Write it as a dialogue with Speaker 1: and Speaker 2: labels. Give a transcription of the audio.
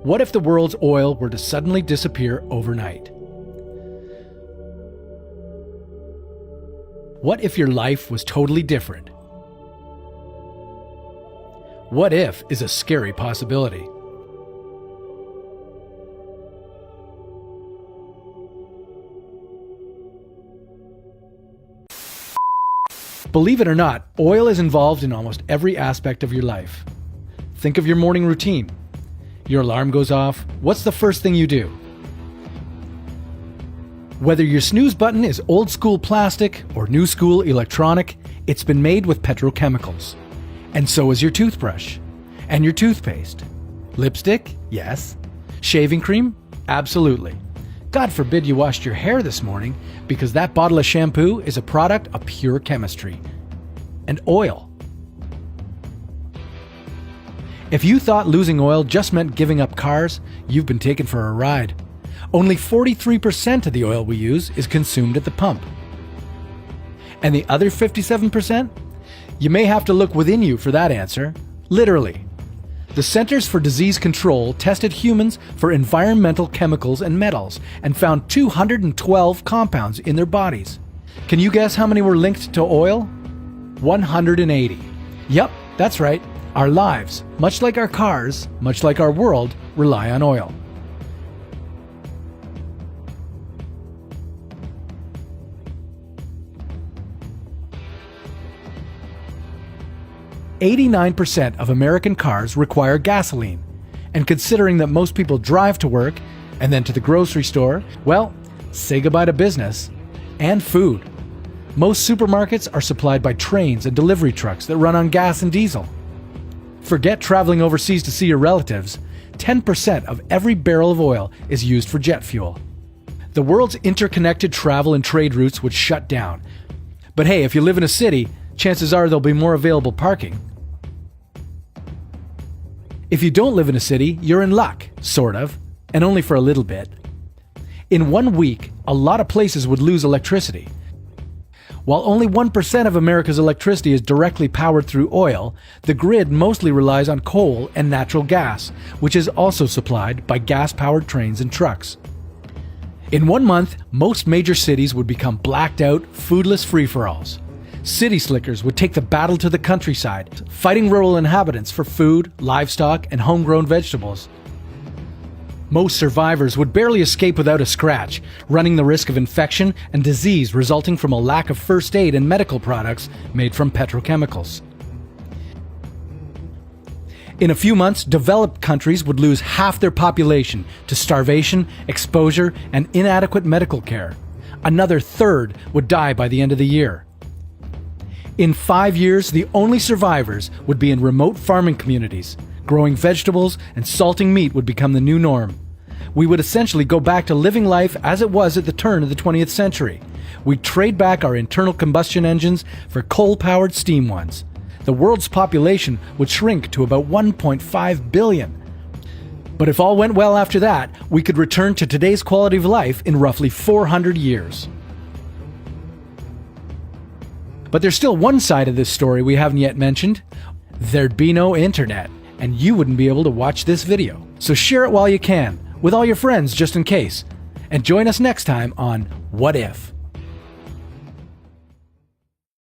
Speaker 1: What if the world's oil were to suddenly disappear overnight? What if your life was totally different? What if is a scary possibility. Believe it or not, oil is involved in almost every aspect of your life. Think of your morning routine. Your alarm goes off. What's the first thing you do? Whether your snooze button is old school plastic or new school electronic, it's been made with petrochemicals. And so is your toothbrush. And your toothpaste. Lipstick? Yes. Shaving cream? Absolutely. God forbid you washed your hair this morning, because that bottle of shampoo is a product of pure chemistry. And oil. If you thought losing oil just meant giving up cars, you've been taken for a ride. Only 43% of the oil we use is consumed at the pump. And the other 57%? You may have to look within you for that answer. Literally. The Centers for Disease Control tested humans for environmental chemicals and metals and found 212 compounds in their bodies. Can you guess how many were linked to oil? 180. Yep, that's right. Our lives, much like our cars, much like our world, rely on oil. "89% of American cars require gasoline, and considering that most people drive to work and then to the grocery store, well, say goodbye to business and food. Most supermarkets are supplied by trains and delivery trucks that run on gas and diesel. Forget traveling overseas to see your relatives. 10% of every barrel of oil is used for jet fuel. The world's interconnected travel and trade routes would shut down. But hey, if you live in a city, chances are there'll be more available parking. If you don't live in a city, you're in luck, sort of, and only for a little bit. In 1 week, a lot of places would lose electricity. While only 1% of America's electricity is directly powered through oil, the grid mostly relies on coal and natural gas, which is also supplied by gas-powered trains and trucks. In 1 month, most major cities would become blacked out, foodless free-for-alls. City slickers would take the battle to the countryside, fighting rural inhabitants for food, livestock, and homegrown vegetables. Most survivors would barely escape without a scratch, running the risk of infection and disease resulting from a lack of first aid and medical products made from petrochemicals. In a few months, developed countries would lose half their population to starvation, exposure, and inadequate medical care. Another third would die by the end of the year. In 5 years, the only survivors would be in remote farming communities. Growing vegetables and salting meat would become the new norm. We would essentially go back to living life as it was at the turn of the 20th century. We'd trade back our internal combustion engines for coal-powered steam ones. The world's population would shrink to about 1.5 billion. But if all went well after that, we could return to today's quality of life in roughly 400 years. But there's still one side of this story we haven't yet mentioned. There'd be no internet, and you wouldn't be able to watch this video. So share it while you can, with all your friends just in case. And join us next time on What If?